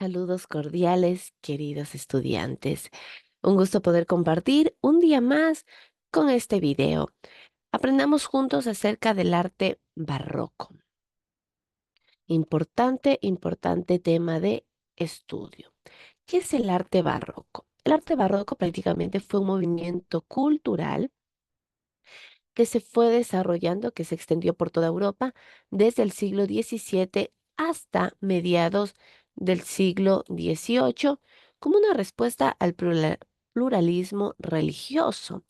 Saludos cordiales, queridos estudiantes. Un gusto poder compartir un día más con este video. Aprendamos juntos acerca del arte barroco. Importante tema de estudio. ¿Qué es el arte barroco? El arte barroco prácticamente fue un movimiento cultural que se fue desarrollando, que se extendió por toda Europa desde el siglo XVII hasta mediados del siglo XVIII, como una respuesta al pluralismo religioso,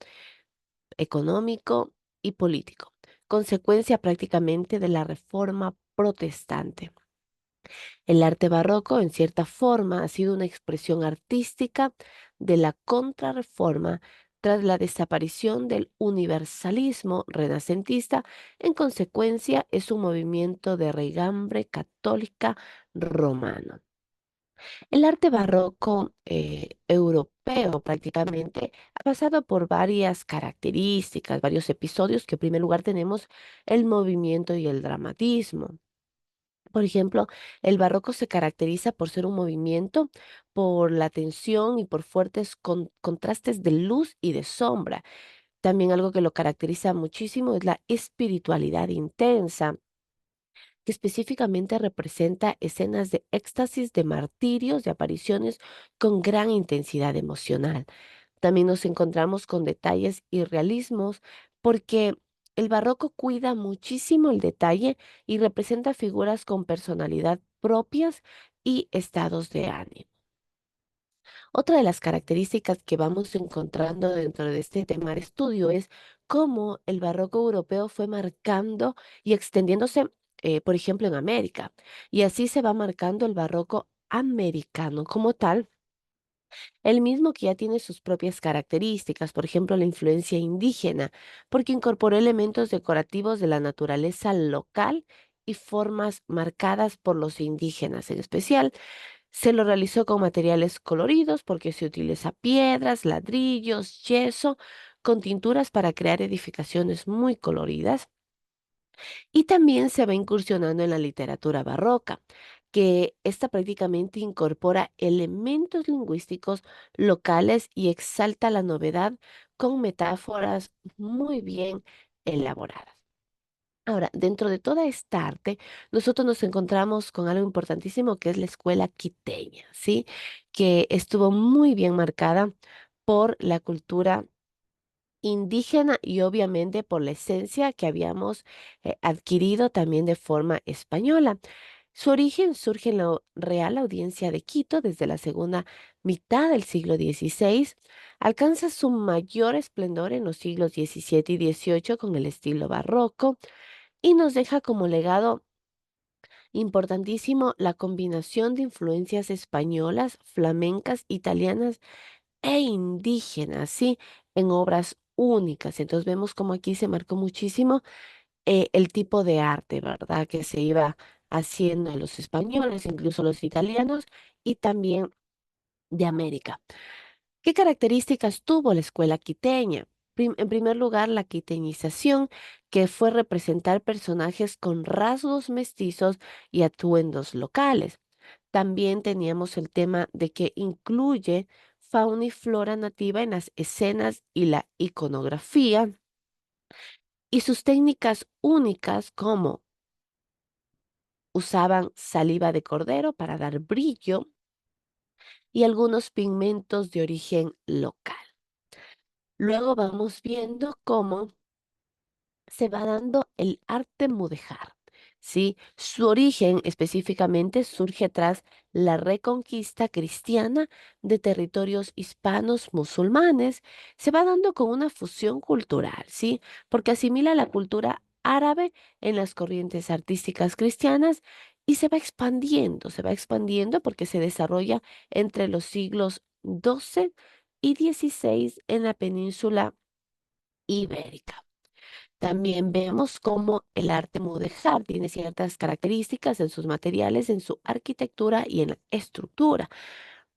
económico y político, consecuencia prácticamente de la Reforma protestante. El arte barroco, en cierta forma, ha sido una expresión artística de la contrarreforma tras la desaparición del universalismo renacentista. En consecuencia, es un movimiento de raigambre católica romano. El arte barroco europeo prácticamente ha pasado por varias características, varios episodios, que en primer lugar tenemos el movimiento y el dramatismo. Por ejemplo, el barroco se caracteriza por ser un movimiento, por la tensión y por fuertes contrastes de luz y de sombra. También algo que lo caracteriza muchísimo es la espiritualidad intensa, que específicamente representa escenas de éxtasis, de martirios, de apariciones con gran intensidad emocional. También nos encontramos con detalles y realismos porque el barroco cuida muchísimo el detalle y representa figuras con personalidad propias y estados de ánimo. Otra de las características que vamos encontrando dentro de este tema de estudio es cómo el barroco europeo fue marcando y extendiéndose, por ejemplo, en América. Y así se va marcando el barroco americano como tal, el mismo que ya tiene sus propias características, por ejemplo, la influencia indígena, porque incorporó elementos decorativos de la naturaleza local y formas marcadas por los indígenas en especial. Se lo realizó con materiales coloridos porque se utiliza piedras, ladrillos, yeso, con tinturas para crear edificaciones muy coloridas. Y también se va incursionando en la literatura barroca, que esta prácticamente incorpora elementos lingüísticos locales y exalta la novedad con metáforas muy bien elaboradas. Ahora, dentro de toda esta arte, nosotros nos encontramos con algo importantísimo que es la escuela quiteña, ¿sí? Que estuvo muy bien marcada por la cultura indígena y obviamente por la esencia que habíamos adquirido también de forma española. Su origen surge en la Real Audiencia de Quito desde la segunda mitad del siglo XVI. Alcanza su mayor esplendor en los siglos XVII y XVIII con el estilo barroco y nos deja como legado importantísimo la combinación de influencias españolas, flamencas, italianas e indígenas, ¿sí? En obras únicas. Entonces vemos como aquí se marcó muchísimo el tipo de arte, ¿verdad? Que se iba haciendo en los españoles, incluso los italianos y también de América. ¿Qué características tuvo la escuela quiteña? En primer lugar, la quiteñización, que fue representar personajes con rasgos mestizos y atuendos locales. También teníamos el tema de que incluye fauna y flora nativa en las escenas y la iconografía y sus técnicas únicas como usaban saliva de cordero para dar brillo y algunos pigmentos de origen local. Luego vamos viendo cómo se va dando el arte mudéjar, ¿sí? Su origen específicamente surge tras la reconquista cristiana de territorios hispanos musulmanes. Se va dando con una fusión cultural, ¿sí? Porque asimila la cultura árabe en las corrientes artísticas cristianas y se va expandiendo porque se desarrolla entre los siglos XII y XVI en la península ibérica. También vemos cómo el arte mudéjar tiene ciertas características en sus materiales, en su arquitectura y en la estructura.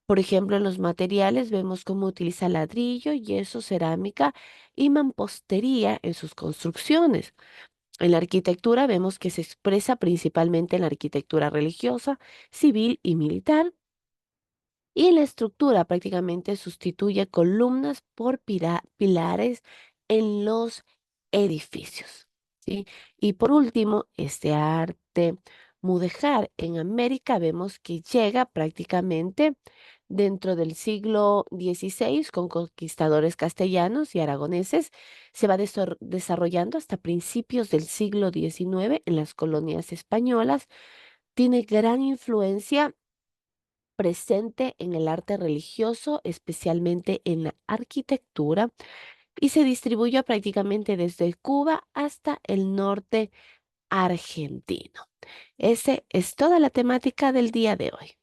Por ejemplo, en los materiales vemos cómo utiliza ladrillo, yeso, cerámica y mampostería en sus construcciones. En la arquitectura vemos que se expresa principalmente en la arquitectura religiosa, civil y militar. Y en la estructura prácticamente sustituye columnas por pilares en los edificios, ¿sí? Y por último, este arte mudéjar en América vemos que llega prácticamente dentro del siglo XVI con conquistadores castellanos y aragoneses. Se va desarrollando hasta principios del siglo XIX en las colonias españolas. Tiene gran influencia presente en el arte religioso, especialmente en la arquitectura, y se distribuyó prácticamente desde Cuba hasta el norte argentino. Esa es toda la temática del día de hoy.